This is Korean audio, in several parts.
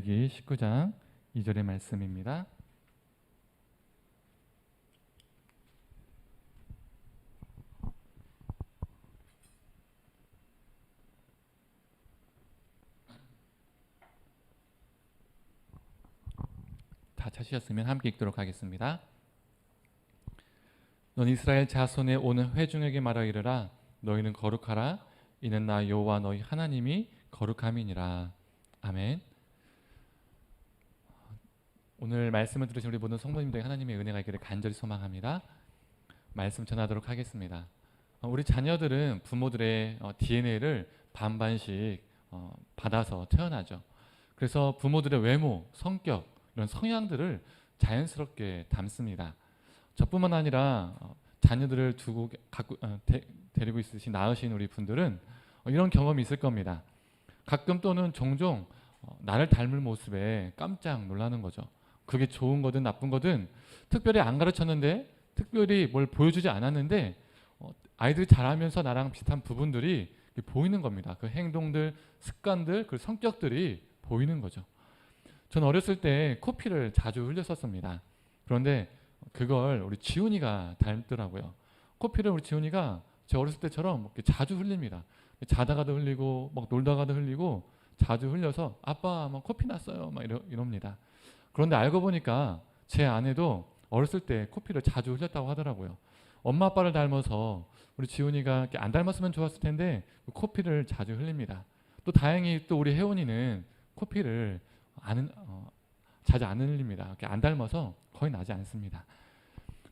레위기 19장 2절의 말씀입니다. 다 찾으셨으면 함께 읽도록 하겠습니다. 넌 이스라엘 자손의 오는 회중에게 말하 이르라. 너희는 거룩하라. 이는 나 여호와 너희 하나님이 거룩함이니라. 아멘. 오늘 말씀을 들으신 우리 모든 성도님들에게 하나님의 은혜가 있기를 간절히 소망합니다. 말씀 전하도록 하겠습니다. 우리 자녀들은 부모들의 DNA를 반반씩 받아서 태어나죠. 그래서 부모들의 외모, 성격, 이런 성향들을 자연스럽게 담습니다. 저뿐만 아니라 자녀들을 데리고 있으신 낳으신 우리 분들은 이런 경험이 있을 겁니다. 가끔 또는 종종 나를 닮은 모습에 깜짝 놀라는 거죠. 그게 좋은 거든 나쁜 거든 특별히 안 가르쳤는데, 특별히 뭘 보여주지 않았는데 아이들이 자라면서 나랑 비슷한 부분들이 보이는 겁니다. 그 행동들, 습관들, 그 성격들이 보이는 거죠. 전 어렸을 때 코피를 자주 흘렸었습니다. 그런데 그걸 우리 지훈이가 닮더라고요. 코피를 우리 지훈이가 제 어렸을 때처럼 자주 흘립니다. 자다가도 흘리고 막 놀다가도 흘리고 자주 흘려서 아빠 막 코피 났어요 막 이럽니다. 그런데 알고 보니까 제 아내도 어렸을 때 코피를 자주 흘렸다고 하더라고요. 엄마 아빠를 닮아서 우리 지훈이가 안 닮았으면 좋았을 텐데 코피를 자주 흘립니다. 또 다행히 또 우리 혜원이는 코피를 자주 안 흘립니다. 안 닮아서 거의 나지 않습니다.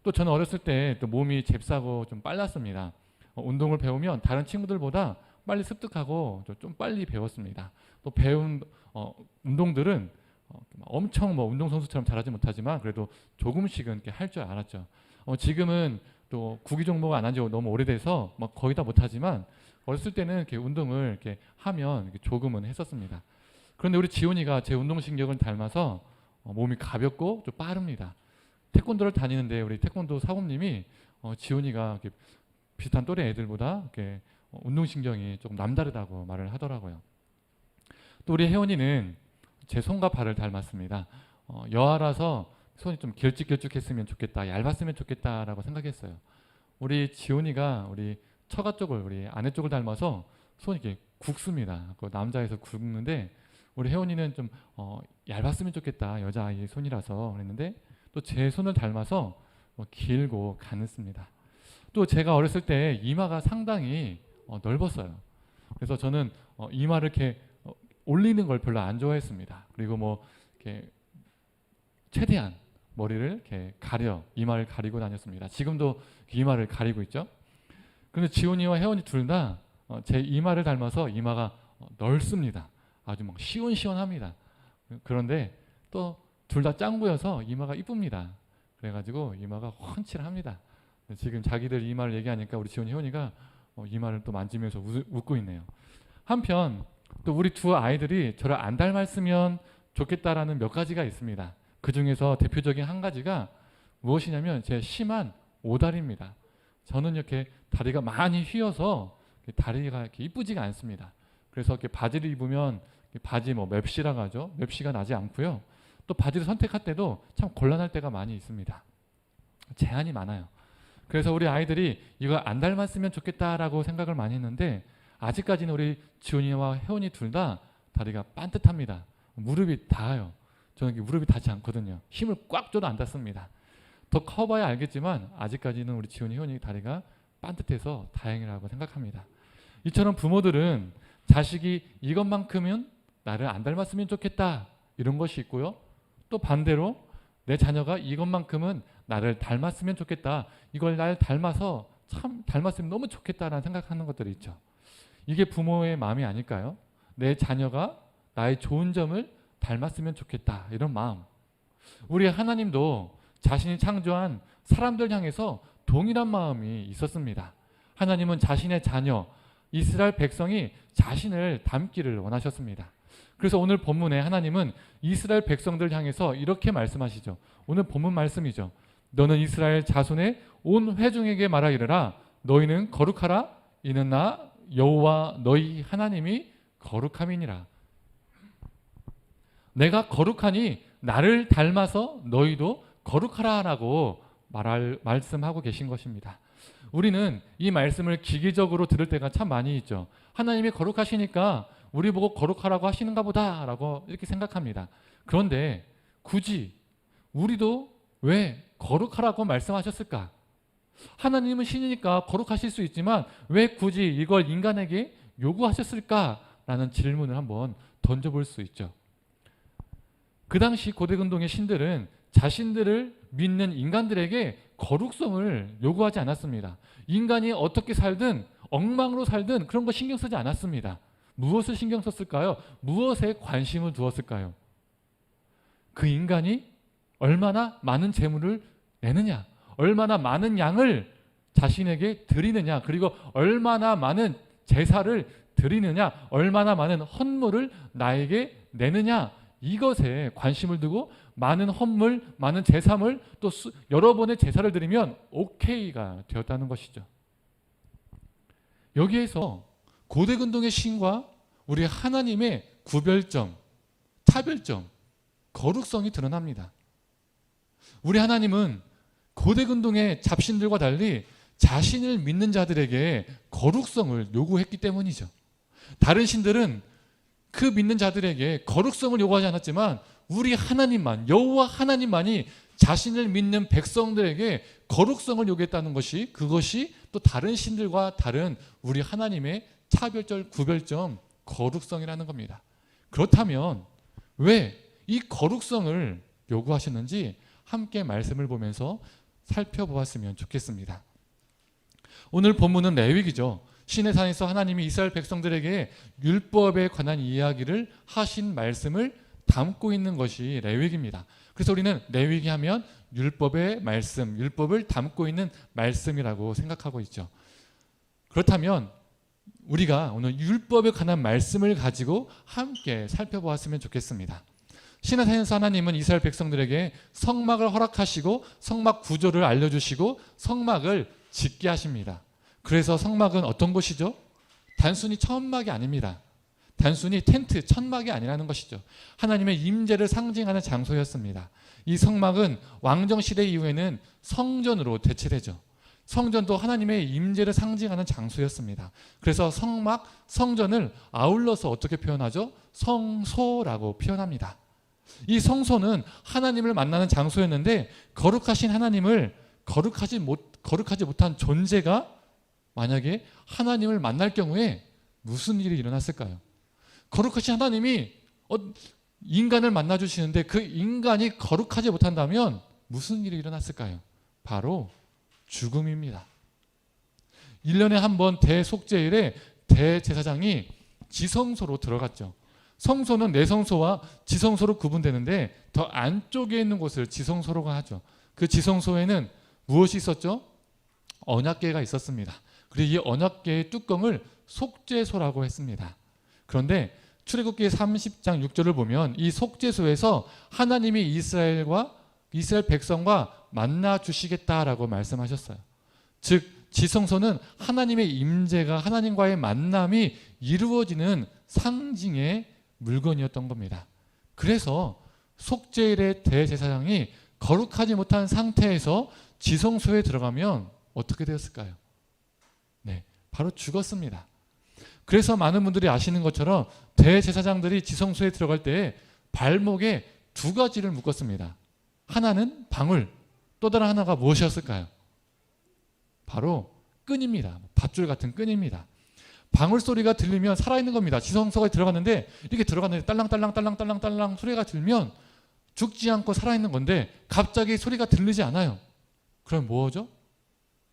또 저는 어렸을 때 또 몸이 잽싸고 좀 빨랐습니다. 운동을 배우면 다른 친구들보다 빨리 습득하고 좀 빨리 배웠습니다. 또 배운 운동들은 엄청 운동선수처럼 잘하지 못하지만 그래도 조금씩은 할 줄 알았죠. 지금은 또 구기 종목 안 한 지 너무 오래돼서 거의 다 못하지만 어렸을 때는 이렇게 운동을 이렇게 하면 이렇게 조금은 했었습니다. 그런데 우리 지훈이가 제 운동신경을 닮아서 몸이 가볍고 좀 빠릅니다. 태권도를 다니는데 우리 태권도 사범님이 지훈이가 이렇게 비슷한 또래 애들보다 이렇게 운동신경이 조금 남다르다고 말을 하더라고요. 또 우리 혜원이는 제 손과 발을 닮았습니다. 여아라서 손이 좀 길쭉길쭉했으면 좋겠다, 얇았으면 좋겠다라고 생각했어요. 우리 지훈이가 우리 처가 쪽을, 우리 아내 쪽을 닮아서 손이 이렇게 굵습니다. 그 남자에서 굵는데 우리 혜원이는 좀 얇았으면 좋겠다, 여자아이 손이라서 그랬는데 또 제 손을 닮아서 길고 가늘습니다. 또 제가 어렸을 때 이마가 상당히 넓었어요. 그래서 저는 이마를 이렇게 올리는 걸 별로 안 좋아했습니다. 그리고 이렇게 최대한 머리를 이렇게 이마를 가리고 다녔습니다. 지금도 이마를 가리고 있죠. 그런데 지훈이와 혜원이 둘 다 제 이마를 닮아서 이마가 넓습니다. 아주 시원시원합니다. 그런데 또 둘 다 짱구여서 이마가 이쁩니다. 그래가지고 이마가 훤칠합니다. 지금 자기들 이마를 얘기하니까 우리 지훈이, 혜원이가 이마를 또 만지면서 웃고 있네요. 한편 또 우리 두 아이들이 저를 안 닮았으면 좋겠다라는 몇 가지가 있습니다. 그 중에서 대표적인 한 가지가 무엇이냐면 제 심한 오다리입니다. 저는 이렇게 다리가 많이 휘어서 다리가 이렇게 이쁘지가 않습니다. 그래서 이렇게 바지를 입으면 바지 맵시라고 하죠. 맵시가 나지 않고요. 또 바지를 선택할 때도 참 곤란할 때가 많이 있습니다. 제한이 많아요. 그래서 우리 아이들이 이거 안 닮았으면 좋겠다라고 생각을 많이 했는데 아직까지는 우리 지훈이와 혜원이 둘 다 다리가 반듯합니다. 무릎이 닿아요. 저는 무릎이 닿지 않거든요. 힘을 꽉 줘도 안 닿습니다. 더 커봐야 알겠지만 아직까지는 우리 지훈이, 혜원이 다리가 반듯해서 다행이라고 생각합니다. 이처럼 부모들은 자식이 이것만큼은 나를 안 닮았으면 좋겠다 이런 것이 있고요. 또 반대로 내 자녀가 이것만큼은 나를 닮았으면 좋겠다, 이걸 날 닮아서 참 닮았으면 너무 좋겠다라는 생각하는 것들이 있죠. 이게 부모의 마음이 아닐까요? 내 자녀가 나의 좋은 점을 닮았으면 좋겠다, 이런 마음. 우리 하나님도 자신이 창조한 사람들 향해서 동일한 마음이 있었습니다. 하나님은 자신의 자녀 이스라엘 백성이 자신을 닮기를 원하셨습니다. 그래서 오늘 본문에 하나님은 이스라엘 백성들 향해서 이렇게 말씀하시죠. 오늘 본문 말씀이죠. 너는 이스라엘 자손의 온 회중에게 말하 이르라. 너희는 거룩하라. 이는 나 여호와 너희 하나님이 거룩함이니라. 내가 거룩하니 나를 닮아서 너희도 거룩하라라고 말씀하고 계신 것입니다. 우리는 이 말씀을 기계적으로 들을 때가 참 많이 있죠. 하나님이 거룩하시니까 우리 보고 거룩하라고 하시는가 보다라고 이렇게 생각합니다. 그런데 굳이 우리도 왜 거룩하라고 말씀하셨을까? 하나님은 신이니까 거룩하실 수 있지만 왜 굳이 이걸 인간에게 요구하셨을까라는 질문을 한번 던져볼 수 있죠. 그 당시 고대근동의 신들은 자신들을 믿는 인간들에게 거룩성을 요구하지 않았습니다. 인간이 어떻게 살든 엉망으로 살든 그런 거 신경 쓰지 않았습니다. 무엇을 신경 썼을까요? 무엇에 관심을 두었을까요? 그 인간이 얼마나 많은 재물을 내느냐, 얼마나 많은 양을 자신에게 드리느냐, 그리고 얼마나 많은 제사를 드리느냐, 얼마나 많은 헌물을 나에게 내느냐, 이것에 관심을 두고 많은 헌물, 많은 제사물, 또 여러 번의 제사를 드리면 오케이가 되었다는 것이죠. 여기에서 고대근동의 신과 우리 하나님의 구별점, 차별점, 거룩성이 드러납니다. 우리 하나님은 고대근동의 잡신들과 달리 자신을 믿는 자들에게 거룩성을 요구했기 때문이죠. 다른 신들은 그 믿는 자들에게 거룩성을 요구하지 않았지만 우리 하나님만, 여호와 하나님만이 자신을 믿는 백성들에게 거룩성을 요구했다는 것이, 그것이 또 다른 신들과 다른 우리 하나님의 차별점, 구별점, 거룩성이라는 겁니다. 그렇다면 왜 이 거룩성을 요구하셨는지 함께 말씀을 보면서 살펴보았으면 좋겠습니다. 오늘 본문은 레위기죠. 시내산에서 하나님이 이스라엘 백성들에게 율법에 관한 이야기를 하신 말씀을 담고 있는 것이 레위기입니다. 그래서 우리는 레위기 하면 율법의 말씀, 율법을 담고 있는 말씀이라고 생각하고 있죠. 그렇다면 우리가 오늘 율법에 관한 말씀을 가지고 함께 살펴보았으면 좋겠습니다. 시내산에서 하나님은 이스라엘 백성들에게 성막을 허락하시고 성막 구조를 알려주시고 성막을 짓게 하십니다. 그래서 성막은 어떤 곳이죠? 단순히 천막이 아닙니다. 단순히 텐트, 천막이 아니라는 것이죠. 하나님의 임재를 상징하는 장소였습니다. 이 성막은 왕정시대 이후에는 성전으로 대체되죠. 성전도 하나님의 임재를 상징하는 장소였습니다. 그래서 성막, 성전을 아울러서 어떻게 표현하죠? 성소라고 표현합니다. 이 성소는 하나님을 만나는 장소였는데 거룩하신 하나님을 거룩하지 못한 존재가 만약에 하나님을 만날 경우에 무슨 일이 일어났을까요? 거룩하신 하나님이 인간을 만나주시는데 그 인간이 거룩하지 못한다면 무슨 일이 일어났을까요? 바로 죽음입니다. 1년에 한 번 대속죄일에 대제사장이 지성소로 들어갔죠. 성소는 내성소와 지성소로 구분되는데 더 안쪽에 있는 곳을 지성소라고 하죠. 그 지성소에는 무엇이 있었죠? 언약궤가 있었습니다. 그리고 이 언약궤의 뚜껑을 속죄소라고 했습니다. 그런데 출애굽기 30장 6절을 보면 이 속죄소에서 하나님이 이스라엘 백성과 만나 주시겠다라고 말씀하셨어요. 즉 지성소는 하나님의 임재가, 하나님과의 만남이 이루어지는 상징의 물건이었던 겁니다. 그래서 속죄일의 대제사장이 거룩하지 못한 상태에서 지성소에 들어가면 어떻게 되었을까요? 네, 바로 죽었습니다. 그래서 많은 분들이 아시는 것처럼 대제사장들이 지성소에 들어갈 때 발목에 두 가지를 묶었습니다. 하나는 방울, 또 다른 하나가 무엇이었을까요? 바로 끈입니다. 밧줄 같은 끈입니다. 방울 소리가 들리면 살아있는 겁니다. 지성소에 들어갔는데 이렇게 들어갔는데 딸랑딸랑 소리가 들면 죽지 않고 살아있는 건데 갑자기 소리가 들리지 않아요. 그럼 뭐죠?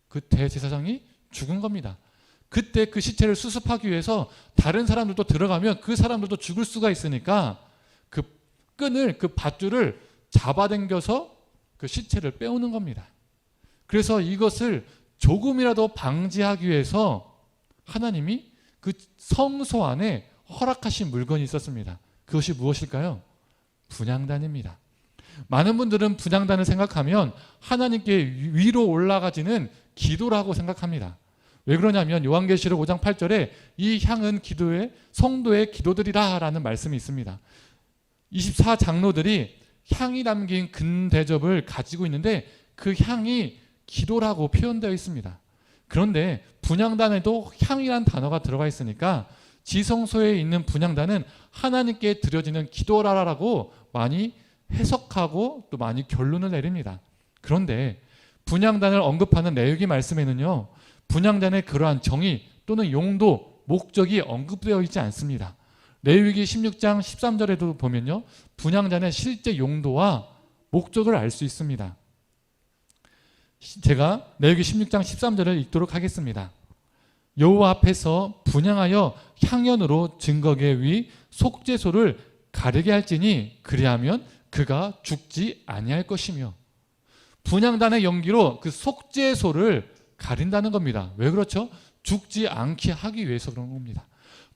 그 대제사장이 죽은 겁니다. 그때 그 시체를 수습하기 위해서 다른 사람들도 들어가면 그 사람들도 죽을 수가 있으니까 그 끈을, 그 밧줄을 잡아당겨서 그 시체를 빼오는 겁니다. 그래서 이것을 조금이라도 방지하기 위해서 하나님이 그 성소 안에 허락하신 물건이 있었습니다. 그것이 무엇일까요? 분향단입니다. 많은 분들은 분향단을 생각하면 하나님께 위로 올라가지는 기도라고 생각합니다. 왜 그러냐면 요한계시록 5장 8절에 이 향은 기도의 성도의 기도들이라 라는 말씀이 있습니다. 24장로들이 향이 담긴 금대접을 가지고 있는데 그 향이 기도라고 표현되어 있습니다. 그런데 분향단에도 향이란 단어가 들어가 있으니까 지성소에 있는 분향단은 하나님께 드려지는 기도라라고 많이 해석하고 또 많이 결론을 내립니다. 그런데 분향단을 언급하는 레위기 말씀에는요, 분향단의 그러한 정의 또는 용도, 목적이 언급되어 있지 않습니다. 레위기 16장 13절에도 보면요, 분향단의 실제 용도와 목적을 알 수 있습니다. 제가 레위기 16장 13절을 읽도록 하겠습니다. 여호와 앞에서 분향하여 향연으로 증거계 위 속죄소를 가르게 할지니 그리하면 그가 죽지 아니할 것이며, 분향단의 연기로 그 속죄소를 가린다는 겁니다. 왜 그렇죠? 죽지 않게 하기 위해서 그런 겁니다.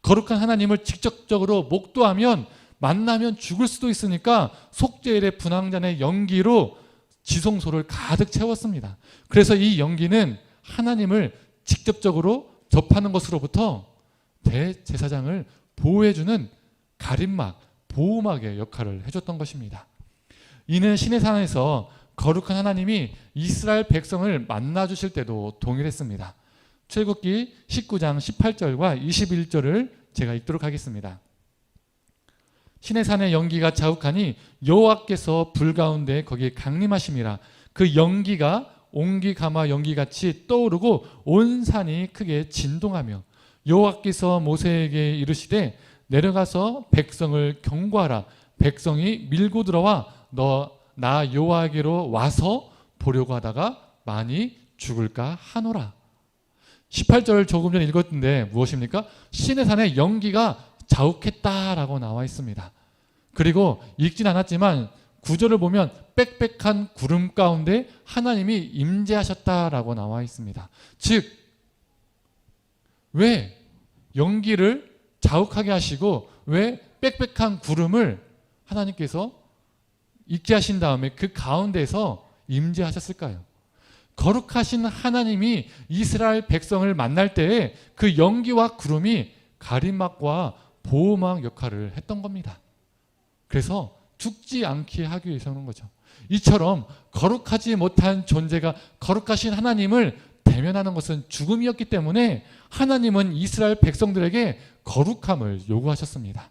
거룩한 하나님을 직접적으로 목도하면 만나면 죽을 수도 있으니까 속죄일의 분향단의 연기로 지성소를 가득 채웠습니다. 그래서 이 연기는 하나님을 직접적으로 접하는 것으로부터 대제사장을 보호해주는 가림막, 보호막의 역할을 해줬던 것입니다. 이는 시내산에서 거룩한 하나님이 이스라엘 백성을 만나주실 때도 동일했습니다. 출애굽기 19장 18절과 21절을 제가 읽도록 하겠습니다. 시내산의 연기가 자욱하니 여호와께서 불 가운데 거기에 강림하심이라. 그 연기가 옹기 가마 연기같이 떠오르고 온 산이 크게 진동하며, 여호와께서 모세에게 이르시되 내려가서 백성을 경고하라. 백성이 밀고 들어와 나 여호와에게로 와서 보려고 하다가 많이 죽을까 하노라. 18절 조금 전에 읽었는데 무엇입니까? 시내산의 연기가 자욱했다라고 나와 있습니다. 그리고 읽진 않았지만 9절을 보면 빽빽한 구름 가운데 하나님이 임재하셨다라고 나와 있습니다. 즉, 왜 연기를 자욱하게 하시고 왜 빽빽한 구름을 하나님께서 있게 하신 다음에 그 가운데서 임재하셨을까요? 거룩하신 하나님이 이스라엘 백성을 만날 때에 그 연기와 구름이 가림막과 보호막 역할을 했던 겁니다. 그래서 죽지 않게 하기 위해서는 거죠. 이처럼 거룩하지 못한 존재가 거룩하신 하나님을 대면하는 것은 죽음이었기 때문에 하나님은 이스라엘 백성들에게 거룩함을 요구하셨습니다.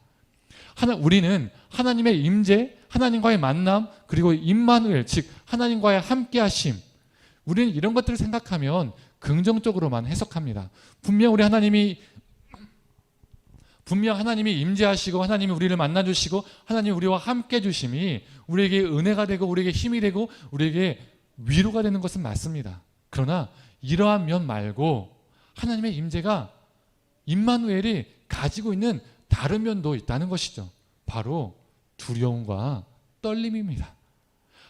우리는 하나님의 임재, 하나님과의 만남, 그리고 임마누엘, 즉 하나님과의 함께하심, 우리는 이런 것들을 생각하면 긍정적으로만 해석합니다. 분명 하나님이 임재하시고 하나님이 우리를 만나주시고 하나님이 우리와 함께 해주심이 우리에게 은혜가 되고 우리에게 힘이 되고 우리에게 위로가 되는 것은 맞습니다. 그러나 이러한 면 말고 하나님의 임재가, 임마누엘이 가지고 있는 다른 면도 있다는 것이죠. 바로 두려움과 떨림입니다.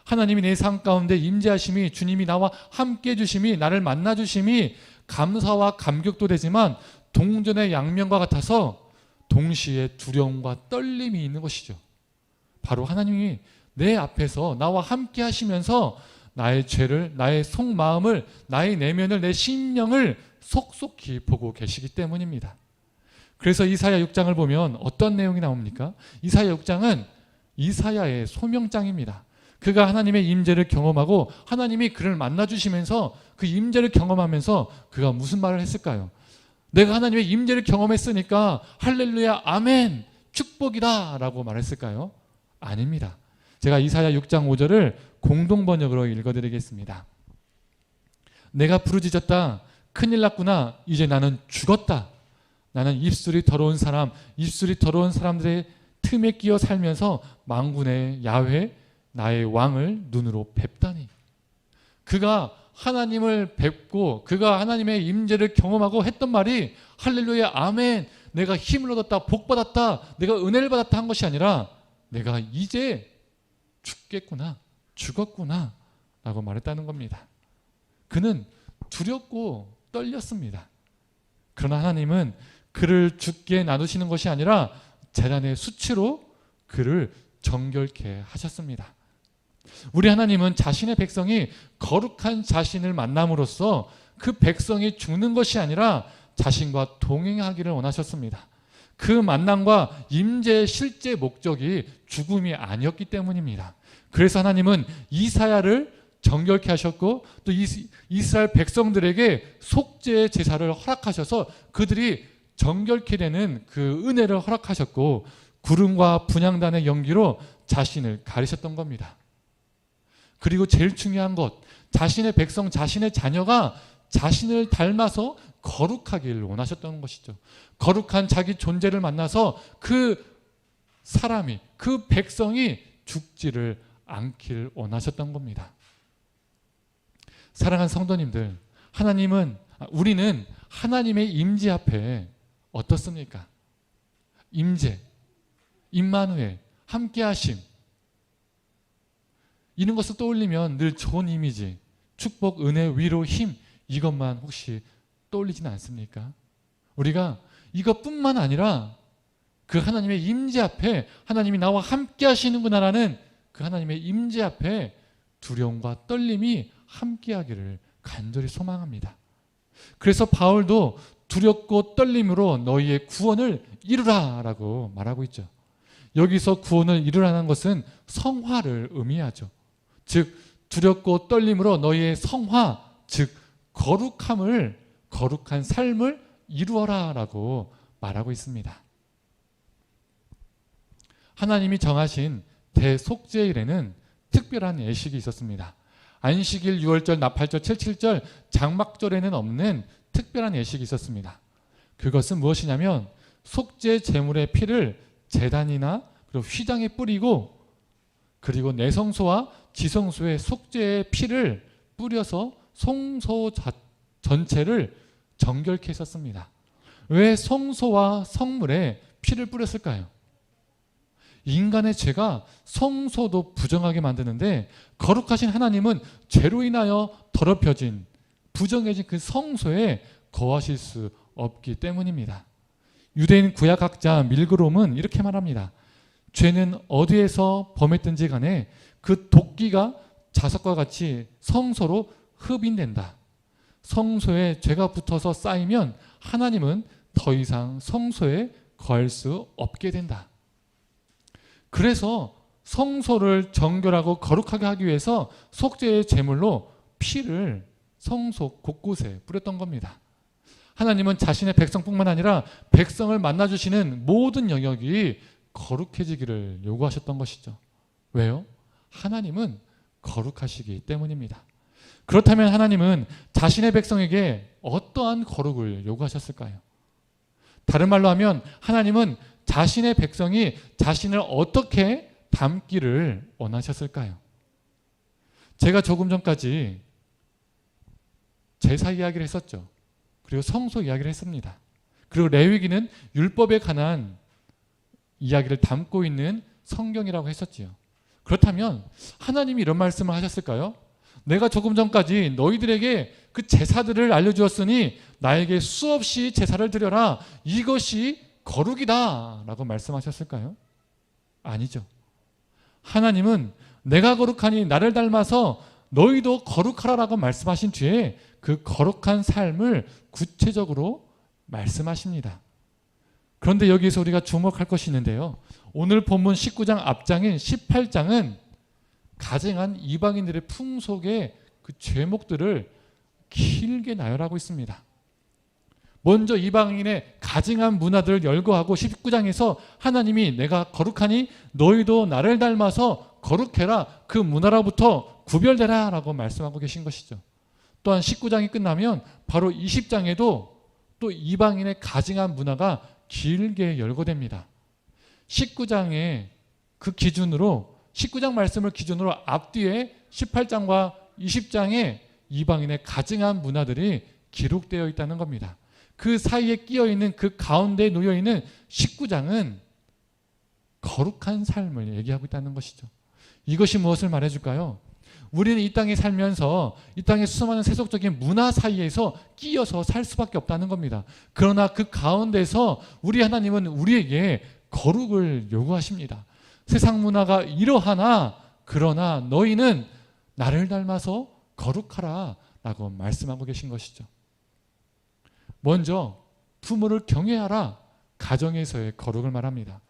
하나님이 내 삶 가운데 임재하심이, 주님이 나와 함께 해주심이, 나를 만나주심이 감사와 감격도 되지만 동전의 양면과 같아서 동시에 두려움과 떨림이 있는 것이죠. 바로 하나님이 내 앞에서 나와 함께 하시면서 나의 죄를, 나의 속마음을, 나의 내면을, 내 심령을 속속히 보고 계시기 때문입니다. 그래서 이사야 6장을 보면 어떤 내용이 나옵니까? 이사야 6장은 이사야의 소명장입니다. 그가 하나님의 임재를 경험하고 하나님이 그를 만나주시면서 그 임재를 경험하면서 그가 무슨 말을 했을까요? 내가 하나님의 임재를 경험했으니까 할렐루야 아멘 축복이다 라고 말했을까요? 아닙니다. 제가 이사야 6장 5절을 공동번역으로 읽어드리겠습니다. 내가 부르짖었다. 큰일 났구나. 이제 나는 죽었다. 나는 입술이 더러운 사람들의 틈에 끼어 살면서 만군의 야훼 나의 왕을 눈으로 뵙다니. 그가 하나님을 뵙고 그가 하나님의 임재를 경험하고 했던 말이 할렐루야 아멘, 내가 힘을 얻었다, 복 받았다, 내가 은혜를 받았다 한 것이 아니라 내가 이제 죽겠구나, 죽었구나 라고 말했다는 겁니다. 그는 두렵고 떨렸습니다. 그러나 하나님은 그를 죽게 놔두시는 것이 아니라 제단의 수치로 그를 정결케 하셨습니다. 우리 하나님은 자신의 백성이 거룩한 자신을 만남으로써 그 백성이 죽는 것이 아니라 자신과 동행하기를 원하셨습니다. 그 만남과 임재의 실제 목적이 죽음이 아니었기 때문입니다. 그래서 하나님은 이사야를 정결케 하셨고 또 이스라엘 백성들에게 속죄의 제사를 허락하셔서 그들이 정결케 되는 그 은혜를 허락하셨고 구름과 분향단의 연기로 자신을 가리셨던 겁니다. 그리고 제일 중요한 것, 자신의 백성, 자신의 자녀가 자신을 닮아서 거룩하길 원하셨던 것이죠. 거룩한 자기 존재를 만나서 그 사람이, 그 백성이 죽지를 않길 원하셨던 겁니다. 사랑하는 성도님들, 우리는 하나님의 임재 앞에 어떻습니까? 임재, 임마누엘, 함께하심, 이런 것을 떠올리면 늘 좋은 이미지, 축복, 은혜, 위로, 힘, 이것만 혹시 떠올리지는 않습니까? 우리가 이것뿐만 아니라 그 하나님의 임재 앞에 하나님이 나와 함께 하시는구나라는 그 하나님의 임재 앞에 두려움과 떨림이 함께 하기를 간절히 소망합니다. 그래서 바울도 두렵고 떨림으로 너희의 구원을 이루라 라고 말하고 있죠. 여기서 구원을 이루라는 것은 성화를 의미하죠. 즉 두렵고 떨림으로 너희의 성화, 즉 거룩한 삶을 이루어라 라고 말하고 있습니다. 하나님이 정하신 대속죄일에는 특별한 예식이 있었습니다. 안식일, 유월절, 나팔절, 칠칠절, 장막절에는 없는 특별한 예식이 있었습니다. 그것은 무엇이냐면 속죄 제물의 피를 제단이나 그리고 휘장에 뿌리고 그리고 내성소와 지성소의 속죄의 피를 뿌려서 성소 전체를 정결케 했었습니다. 왜 성소와 성물에 피를 뿌렸을까요? 인간의 죄가 성소도 부정하게 만드는데 거룩하신 하나님은 죄로 인하여 더럽혀진 부정해진 그 성소에 거하실 수 없기 때문입니다. 유대인 구약학자 밀그롬은 이렇게 말합니다. 죄는 어디에서 범했든지 간에 그 도끼가 자석과 같이 성소로 흡인된다. 성소에 죄가 붙어서 쌓이면 하나님은 더 이상 성소에 거할 수 없게 된다. 그래서 성소를 정결하고 거룩하게 하기 위해서 속죄의 제물로 피를 성소 곳곳에 뿌렸던 겁니다. 하나님은 자신의 백성뿐만 아니라 백성을 만나주시는 모든 영역이 거룩해지기를 요구하셨던 것이죠. 왜요? 하나님은 거룩하시기 때문입니다. 그렇다면 하나님은 자신의 백성에게 어떠한 거룩을 요구하셨을까요? 다른 말로 하면 하나님은 자신의 백성이 자신을 어떻게 닮기를 원하셨을까요? 제가 조금 전까지 제사 이야기를 했었죠. 그리고 성소 이야기를 했습니다. 그리고 레위기는 율법에 관한 이야기를 담고 있는 성경이라고 했었지요. 그렇다면 하나님이 이런 말씀을 하셨을까요? 내가 조금 전까지 너희들에게 그 제사들을 알려주었으니 나에게 수없이 제사를 드려라. 이것이 거룩이다 라고 말씀하셨을까요? 아니죠. 하나님은 내가 거룩하니 나를 닮아서 너희도 거룩하라라고 말씀하신 뒤에 그 거룩한 삶을 구체적으로 말씀하십니다. 그런데 여기서 우리가 주목할 것이 있는데요. 오늘 본문 19장 앞장인 18장은 가증한 이방인들의 풍속의 그 죄목들을 길게 나열하고 있습니다. 먼저 이방인의 가증한 문화들을 열거하고 19장에서 하나님이 내가 거룩하니 너희도 나를 닮아서 거룩해라, 그 문화로부터 구별되라 라고 말씀하고 계신 것이죠. 또한 19장이 끝나면 바로 20장에도 또 이방인의 가증한 문화가 길게 열거됩니다. 19장의 그 기준으로 19장 말씀을 기준으로 앞뒤에 18장과 20장에 이방인의 가증한 문화들이 기록되어 있다는 겁니다. 그 사이에 끼어있는 그 가운데에 놓여있는 19장은 거룩한 삶을 얘기하고 있다는 것이죠. 이것이 무엇을 말해줄까요? 우리는 이 땅에 살면서 이 땅의 수많은 세속적인 문화 사이에서 끼어서 살 수밖에 없다는 겁니다. 그러나 그 가운데서 우리 하나님은 우리에게 거룩을 요구하십니다. 세상 문화가 이러하나 그러나 너희는 나를 닮아서 거룩하라 라고 말씀하고 계신 것이죠. 먼저 부모를 경외하라. 가정에서의 거룩을 말합니다.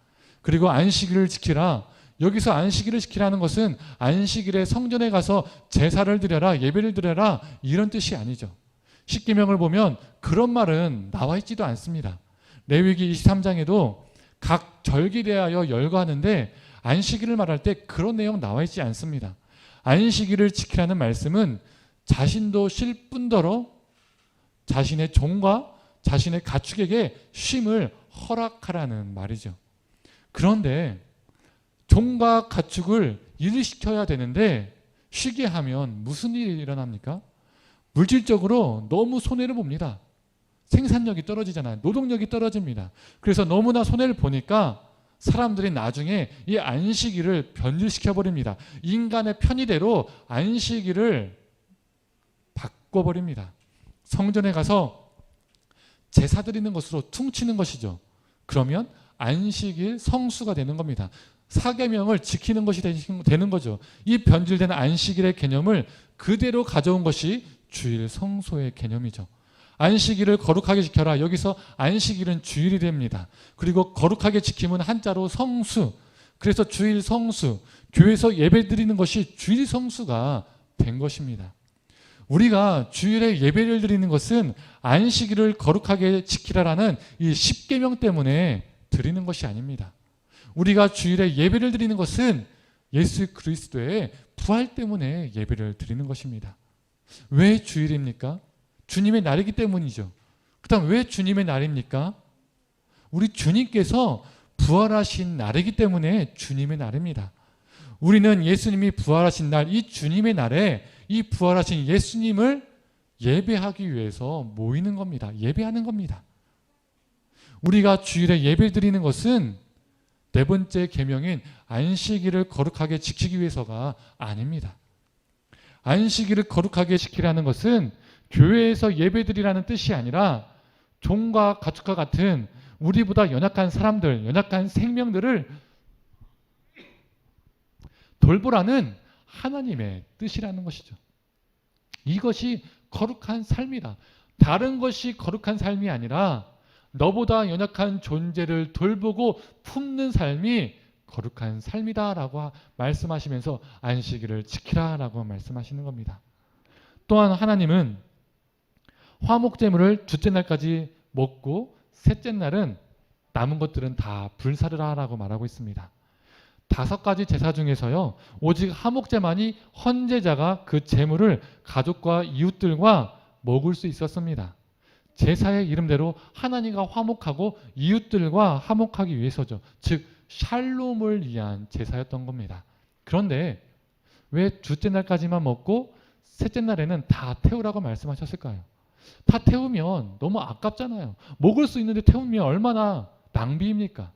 그리고 안식일을 지키라. 여기서 안식일을 지키라는 것은 안식일에 성전에 가서 제사를 드려라, 예배를 드려라 이런 뜻이 아니죠. 십계명을 보면 그런 말은 나와 있지도 않습니다. 레위기 23장에도 각 절기 대하여 열거하는데 안식일을 말할 때 그런 내용 나와 있지 않습니다. 안식일을 지키라는 말씀은 자신도 쉴 뿐더러 자신의 종과 자신의 가축에게 쉼을 허락하라는 말이죠. 그런데 종과 가축을 일을 시켜야 되는데 쉬게 하면 무슨 일이 일어납니까? 물질적으로 너무 손해를 봅니다. 생산력이 떨어지잖아요. 노동력이 떨어집니다. 그래서 너무나 손해를 보니까 사람들이 나중에 이 안식일을 변질시켜버립니다. 인간의 편의대로 안식일을 바꿔버립니다. 성전에 가서 제사 드리는 것으로 퉁치는 것이죠. 그러면 안식일 성수가 되는 겁니다. 사계명을 지키는 것이 되는 거죠. 이 변질된 안식일의 개념을 그대로 가져온 것이 주일 성소의 개념이죠. 안식일을 거룩하게 지켜라. 여기서 안식일은 주일이 됩니다. 그리고 거룩하게 지킴은 한자로 성수. 그래서 주일 성수, 교회에서 예배 드리는 것이 주일 성수가 된 것입니다. 우리가 주일에 예배를 드리는 것은 안식일을 거룩하게 지키라라는 이 십계명 때문에 드리는 것이 아닙니다. 우리가 주일에 예배를 드리는 것은 예수 그리스도의 부활 때문에 예배를 드리는 것입니다. 왜 주일입니까? 주님의 날이기 때문이죠. 그다음 왜 주님의 날입니까? 우리 주님께서 부활하신 날이기 때문에 주님의 날입니다. 우리는 예수님이 부활하신 날, 이 주님의 날에 이 부활하신 예수님을 예배하기 위해서 모이는 겁니다. 예배하는 겁니다. 우리가 주일에 예배 드리는 것은 네 번째 계명인 안식일을 거룩하게 지키기 위해서가 아닙니다. 안식일을 거룩하게 지키라는 것은 교회에서 예배드리라는 뜻이 아니라 종과 가축과 같은 우리보다 연약한 사람들, 연약한 생명들을 돌보라는 하나님의 뜻이라는 것이죠. 이것이 거룩한 삶이다. 다른 것이 거룩한 삶이 아니라 너보다 연약한 존재를 돌보고 품는 삶이 거룩한 삶이다라고 말씀하시면서 안식일을 지키라라고 말씀하시는 겁니다. 또한 하나님은 화목제물을 둘째 날까지 먹고 셋째 날은 남은 것들은 다 불사르라라고 말하고 있습니다. 5가지 제사 중에서요, 오직 화목제만이 헌제자가 그 제물을 가족과 이웃들과 먹을 수 있었습니다. 제사의 이름대로 하나님과 화목하고 이웃들과 화목하기 위해서죠. 즉 샬롬을 위한 제사였던 겁니다. 그런데 왜 둘째 날까지만 먹고 셋째 날에는 다 태우라고 말씀하셨을까요? 다 태우면 너무 아깝잖아요. 먹을 수 있는데 태우면 얼마나 낭비입니까?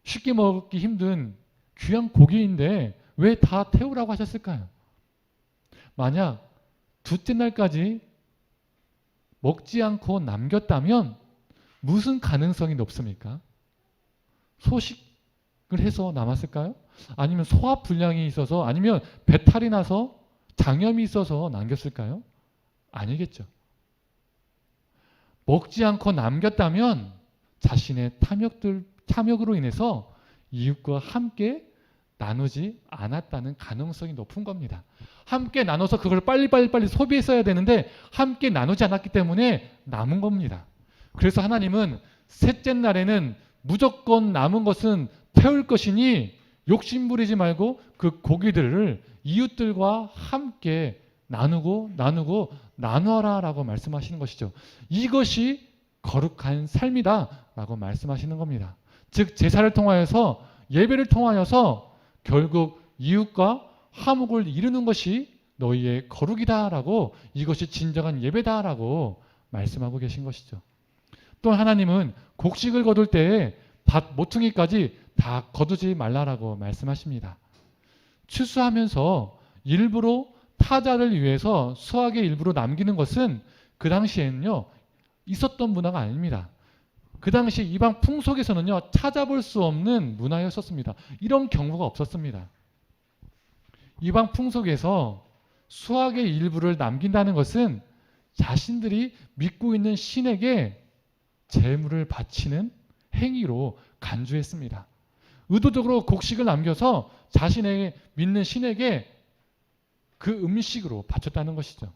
쉽게 먹기 힘든 귀한 고기인데 왜 다 태우라고 하셨을까요? 만약 둘째 날까지 먹지 않고 남겼다면 무슨 가능성이 높습니까? 소식을 해서 남았을까요? 아니면 소화 불량이 있어서, 아니면 배탈이 나서 장염이 있어서 남겼을까요? 아니겠죠. 먹지 않고 남겼다면 자신의 탐욕으로 인해서 이웃과 함께 나누지 않았다는 가능성이 높은 겁니다. 함께 나눠서 그걸 빨리 소비했어야 되는데 함께 나누지 않았기 때문에 남은 겁니다. 그래서 하나님은 셋째 날에는 무조건 남은 것은 태울 것이니 욕심 부리지 말고 그 고기들을 이웃들과 함께 나누어라 라고 말씀하시는 것이죠. 이것이 거룩한 삶이다 라고 말씀하시는 겁니다. 즉 제사를 통하여서, 예배를 통하여서 결국 이웃과 화목을 이루는 것이 너희의 거룩이다라고, 이것이 진정한 예배다라고 말씀하고 계신 것이죠. 또 하나님은 곡식을 거둘 때에 밭 모퉁이까지 다 거두지 말라라고 말씀하십니다. 추수하면서 일부러 타자를 위해서 수확의 일부로 남기는 것은 그 당시에는요 있었던 문화가 아닙니다. 그 당시 이방 풍속에서는요 찾아볼 수 없는 문화였었습니다. 이런 경우가 없었습니다. 이방 풍속에서 수확의 일부를 남긴다는 것은 자신들이 믿고 있는 신에게 제물을 바치는 행위로 간주했습니다. 의도적으로 곡식을 남겨서 자신의 믿는 신에게 그 음식으로 바쳤다는 것이죠.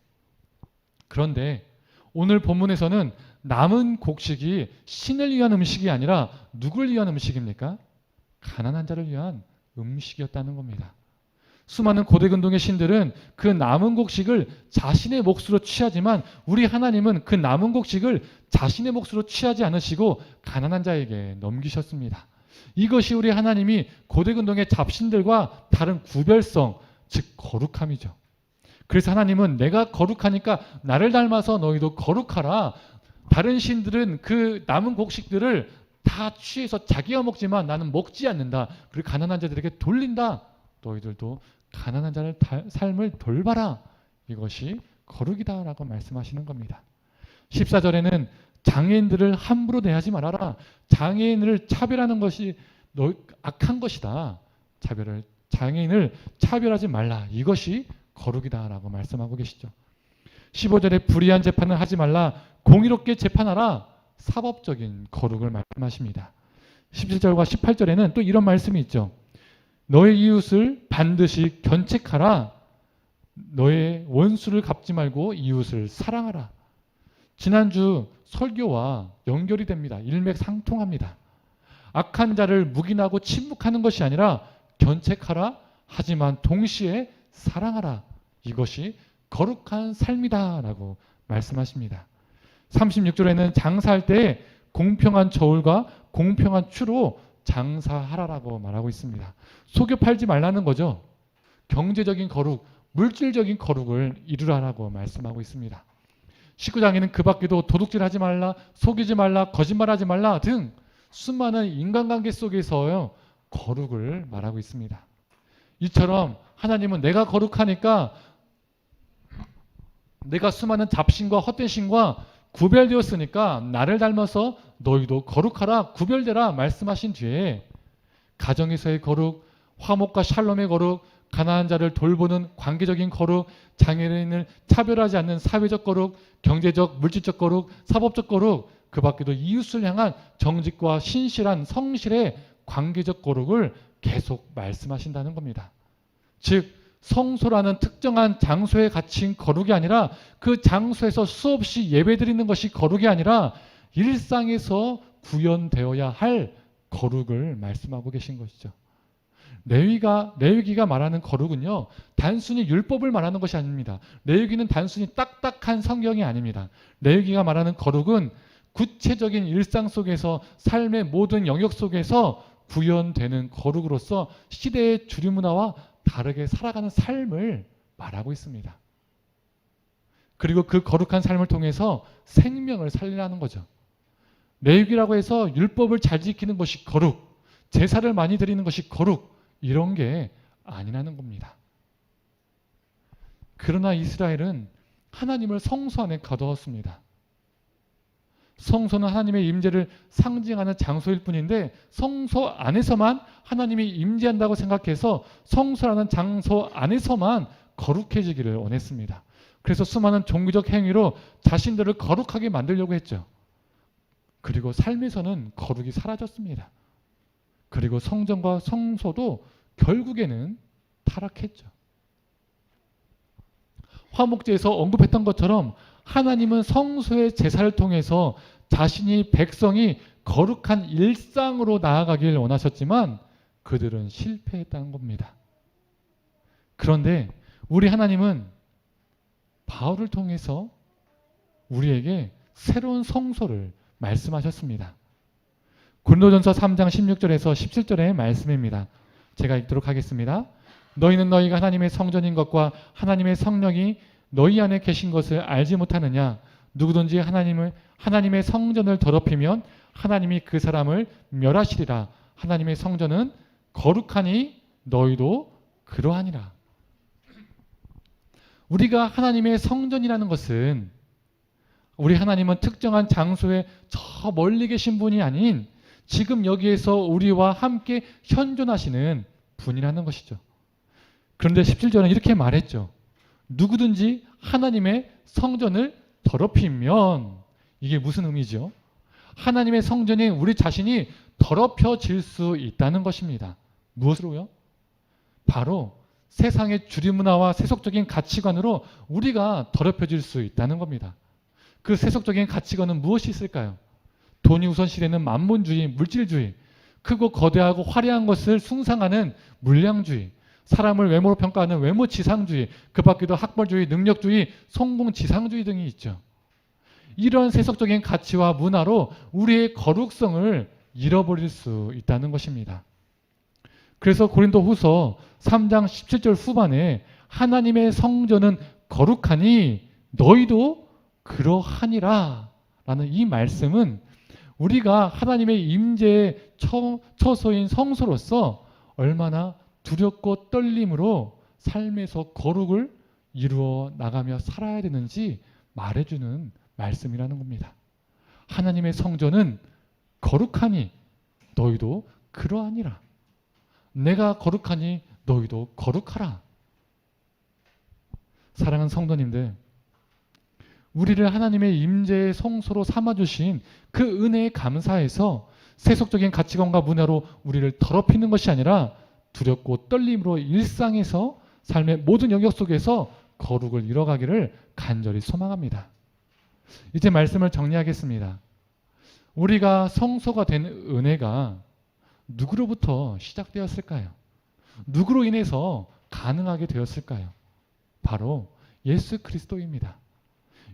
그런데 오늘 본문에서는 남은 곡식이 신을 위한 음식이 아니라 누굴 위한 음식입니까? 가난한 자를 위한 음식이었다는 겁니다. 수많은 고대 근동의 신들은 그 남은 곡식을 자신의 몫으로 취하지만 우리 하나님은 그 남은 곡식을 자신의 몫으로 취하지 않으시고 가난한 자에게 넘기셨습니다. 이것이 우리 하나님이 고대 근동의 잡신들과 다른 구별성, 즉 거룩함이죠. 그래서 하나님은 내가 거룩하니까 나를 닮아서 너희도 거룩하라. 다른 신들은 그 남은 곡식들을 다 취해서 자기가 먹지만 나는 먹지 않는다. 그리고 가난한 자들에게 돌린다. 너희들도 가난한 자의 삶을 돌봐라. 이것이 거룩이다라고 말씀하시는 겁니다. 14절에는 장애인들을 함부로 대하지 말아라. 장애인을 차별하는 것이 악한 것이다. 장애인을 차별하지 말라. 이것이 거룩이다라고 말씀하고 계시죠. 15절에 불의한 재판을 하지 말라. 공의롭게 재판하라. 사법적인 거룩을 말씀하십니다. 17절과 18절에는 또 이런 말씀이 있죠. 너의 이웃을 반드시 견책하라. 너의 원수를 갚지 말고 이웃을 사랑하라. 지난주 설교와 연결이 됩니다. 일맥상통합니다. 악한 자를 묵인하고 침묵하는 것이 아니라 견책하라. 하지만 동시에 사랑하라. 이것이 거룩한 삶이다 라고 말씀하십니다. 36절에는 장사할 때 공평한 저울과 공평한 추로 장사하라라고 말하고 있습니다. 속여 팔지 말라는 거죠. 경제적인 거룩, 물질적인 거룩을 이루라라고 말씀하고 있습니다. 19장에는 그 밖에도 도둑질하지 말라, 속이지 말라, 거짓말하지 말라 등 수많은 인간관계 속에서요 거룩을 말하고 있습니다. 이처럼 하나님은 내가 거룩하니까 내가 수많은 잡신과 헛된 신과 구별되었으니까 나를 닮아서 너희도 거룩하라, 구별되라 말씀하신 뒤에 가정에서의 거룩, 화목과 샬롬의 거룩, 가난한 자를 돌보는 관계적인 거룩, 장애인을 차별하지 않는 사회적 거룩, 경제적, 물질적 거룩, 사법적 거룩, 그 밖에도 이웃을 향한 정직과 신실한 성실의 관계적 거룩을 계속 말씀하신다는 겁니다. 즉 성소라는 특정한 장소에 갇힌 거룩이 아니라 그 장소에서 수없이 예배드리는 것이 거룩이 아니라 일상에서 구현되어야 할 거룩을 말씀하고 계신 것이죠. 레위기가 말하는 거룩은요, 단순히 율법을 말하는 것이 아닙니다. 레위기는 단순히 딱딱한 성경이 아닙니다. 레위기가 말하는 거룩은 구체적인 일상 속에서 삶의 모든 영역 속에서 구현되는 거룩으로서 시대의 주류 문화와 다르게 살아가는 삶을 말하고 있습니다. 그리고 그 거룩한 삶을 통해서 생명을 살리라는 거죠. 레위기라고 해서 율법을 잘 지키는 것이 거룩, 제사를 많이 드리는 것이 거룩, 이런 게 아니라는 겁니다. 그러나 이스라엘은 하나님을 성소 안에 가두었습니다. 성소는 하나님의 임재를 상징하는 장소일 뿐인데 성소 안에서만 하나님이 임재한다고 생각해서 성소라는 장소 안에서만 거룩해지기를 원했습니다. 그래서 수많은 종교적 행위로 자신들을 거룩하게 만들려고 했죠. 그리고 삶에서는 거룩이 사라졌습니다. 그리고 성전과 성소도 결국에는 타락했죠. 화목제에서 언급했던 것처럼 하나님은 성소의 제사를 통해서 자신이 백성이 거룩한 일상으로 나아가길 원하셨지만 그들은 실패했다는 겁니다. 그런데 우리 하나님은 바울을 통해서 우리에게 새로운 성소를 말씀하셨습니다. 고린도전서 3장 16절에서 17절의 말씀입니다. 제가 읽도록 하겠습니다. 너희는 너희가 하나님의 성전인 것과 하나님의 성령이 너희 안에 계신 것을 알지 못하느냐? 누구든지 하나님의 성전을 더럽히면 하나님이 그 사람을 멸하시리라. 하나님의 성전은 거룩하니 너희도 그러하니라. 우리가 하나님의 성전이라는 것은 우리 하나님은 특정한 장소에 저 멀리 계신 분이 아닌 지금 여기에서 우리와 함께 현존하시는 분이라는 것이죠. 그런데 17절은 이렇게 말했죠. 누구든지 하나님의 성전을 더럽히면, 이게 무슨 의미죠? 하나님의 성전인 우리 자신이 더럽혀질 수 있다는 것입니다. 무엇으로요? 바로 세상의 주류문화와 세속적인 가치관으로 우리가 더럽혀질 수 있다는 겁니다. 그 세속적인 가치관은 무엇이 있을까요? 돈이 우선시되는 만몬주의, 물질주의, 크고 거대하고 화려한 것을 숭상하는 물량주의, 사람을 외모로 평가하는 외모지상주의, 그 밖에도 학벌주의, 능력주의, 성공지상주의 등이 있죠. 이런 세속적인 가치와 문화로 우리의 거룩성을 잃어버릴 수 있다는 것입니다. 그래서 고린도후서 3장 17절 후반에 하나님의 성전은 거룩하니 너희도 그러하니라 라는 이 말씀은 우리가 하나님의 임재의 처소인 성소로서 얼마나 두렵고 떨림으로 삶에서 거룩을 이루어 나가며 살아야 되는지 말해주는 말씀이라는 겁니다. 하나님의 성전은 거룩하니 너희도 그러하니라. 내가 거룩하니 너희도 거룩하라. 사랑하는 성도님들, 우리를 하나님의 임재의 성소로 삼아주신 그 은혜에 감사해서 세속적인 가치관과 문화로 우리를 더럽히는 것이 아니라 두렵고 떨림으로 일상에서 삶의 모든 영역 속에서 거룩을 이뤄가기를 간절히 소망합니다. 이제 말씀을 정리하겠습니다. 우리가 성소가 된 은혜가 누구로부터 시작되었을까요? 누구로 인해서 가능하게 되었을까요? 바로 예수 그리스도입니다.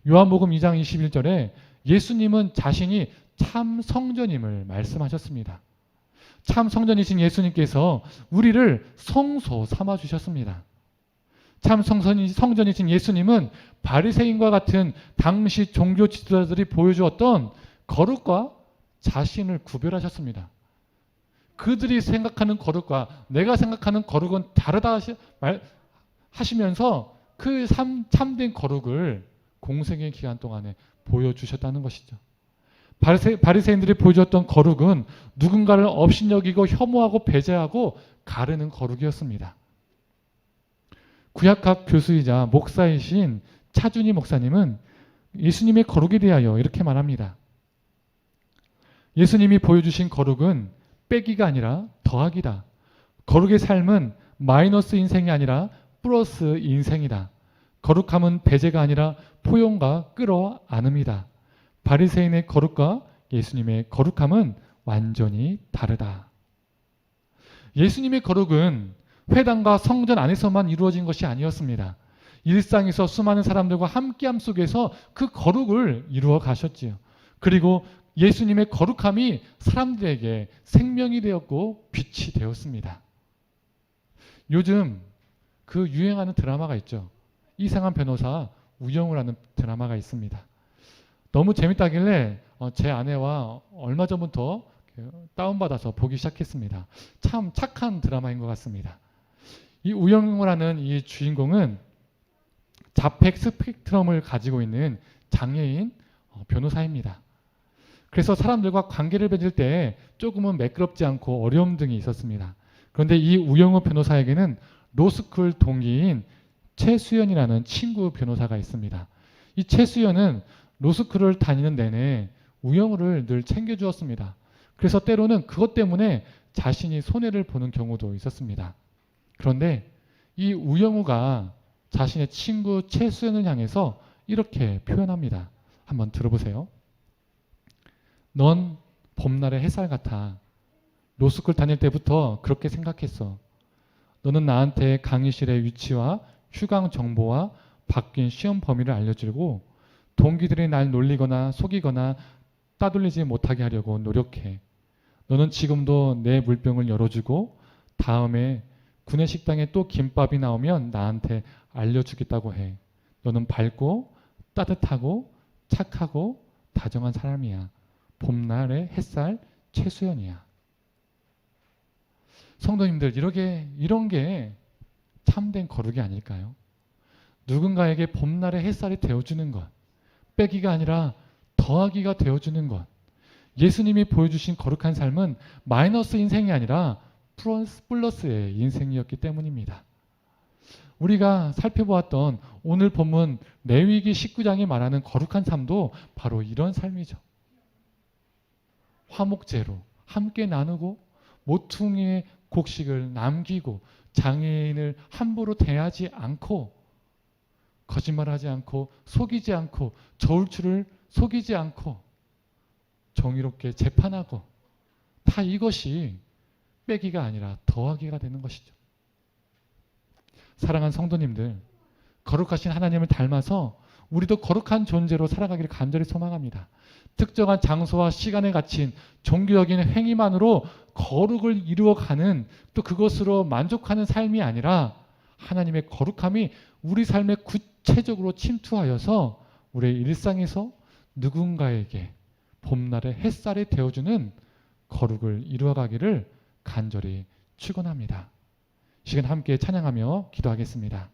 요한복음 2장 21절에 예수님은 자신이 참 성전임을 말씀하셨습니다. 참 성전이신 예수님께서 우리를 성소 삼아 주셨습니다. 참 성전이신 예수님은 바리새인과 같은 당시 종교 지도자들이 보여주었던 거룩과 자신을 구별하셨습니다. 그들이 생각하는 거룩과 내가 생각하는 거룩은 다르다 하시면서 그 참된 거룩을 공생의 기간 동안에 보여주셨다는 것이죠. 바리새인들이 보여줬던 거룩은 누군가를 업신여기고 혐오하고 배제하고 가르는 거룩이었습니다. 구약학 교수이자 목사이신 차준희 목사님은 예수님의 거룩에 대하여 이렇게 말합니다. 예수님이 보여주신 거룩은 빼기가 아니라 더하기다. 거룩의 삶은 마이너스 인생이 아니라 플러스 인생이다. 거룩함은 배제가 아니라 포용과 끌어안음이다. 바리새인의 거룩과 예수님의 거룩함은 완전히 다르다. 예수님의 거룩은 회당과 성전 안에서만 이루어진 것이 아니었습니다. 일상에서 수많은 사람들과 함께함 속에서 그 거룩을 이루어 가셨지요. 그리고 예수님의 거룩함이 사람들에게 생명이 되었고 빛이 되었습니다. 요즘 그 유행하는 드라마가 있죠. 이상한 변호사 우영우라는 드라마가 있습니다. 너무 재밌다길래 제 아내와 얼마 전부터 다운받아서 보기 시작했습니다. 참 착한 드라마인 것 같습니다. 이 우영우라는 이 주인공은 자폐 스펙트럼을 가지고 있는 장애인 변호사입니다. 그래서 사람들과 관계를 맺을 때 조금은 매끄럽지 않고 어려움 등이 있었습니다. 그런데 이 우영우 변호사에게는 로스쿨 동기인 최수연이라는 친구 변호사가 있습니다. 이 최수연은 로스쿨을 다니는 내내 우영우를 늘 챙겨주었습니다. 그래서 때로는 그것 때문에 자신이 손해를 보는 경우도 있었습니다. 그런데 이 우영우가 자신의 친구 최수연을 향해서 이렇게 표현합니다. 한번 들어보세요. 넌 봄날의 햇살 같아. 로스쿨 다닐 때부터 그렇게 생각했어. 너는 나한테 강의실의 위치와 휴강 정보와 바뀐 시험 범위를 알려주고 동기들이 날 놀리거나 속이거나 따돌리지 못하게 하려고 노력해. 너는 지금도 내 물병을 열어주고 다음에 구내식당에 또 김밥이 나오면 나한테 알려주겠다고 해. 너는 밝고 따뜻하고 착하고 다정한 사람이야. 봄날의 햇살 최수연이야. 성도님들, 이런 게 참된 거룩이 아닐까요? 누군가에게 봄날의 햇살이 되어주는 것, 빼기가 아니라 더하기가 되어주는 것. 예수님이 보여주신 거룩한 삶은 마이너스 인생이 아니라 플러스의 인생이었기 때문입니다. 우리가 살펴보았던 오늘 본문 레위기 19장이 말하는 거룩한 삶도 바로 이런 삶이죠. 화목제로 함께 나누고 모퉁이의 곡식을 남기고 장애인을 함부로 대하지 않고 거짓말하지 않고 속이지 않고 저울추를 속이지 않고 정의롭게 재판하고 다 이것이 빼기가 아니라 더하기가 되는 것이죠. 사랑하는 성도님들, 거룩하신 하나님을 닮아서 우리도 거룩한 존재로 살아가기를 간절히 소망합니다. 특정한 장소와 시간에 갇힌 종교적인 행위만으로 거룩을 이루어가는 또 그것으로 만족하는 삶이 아니라 하나님의 거룩함이 우리 삶에 구체적으로 침투하여서 우리의 일상에서 누군가에게 봄날의 햇살이 되어주는 거룩을 이루어가기를 간절히 축원합니다. 이 시간 함께 찬양하며 기도하겠습니다.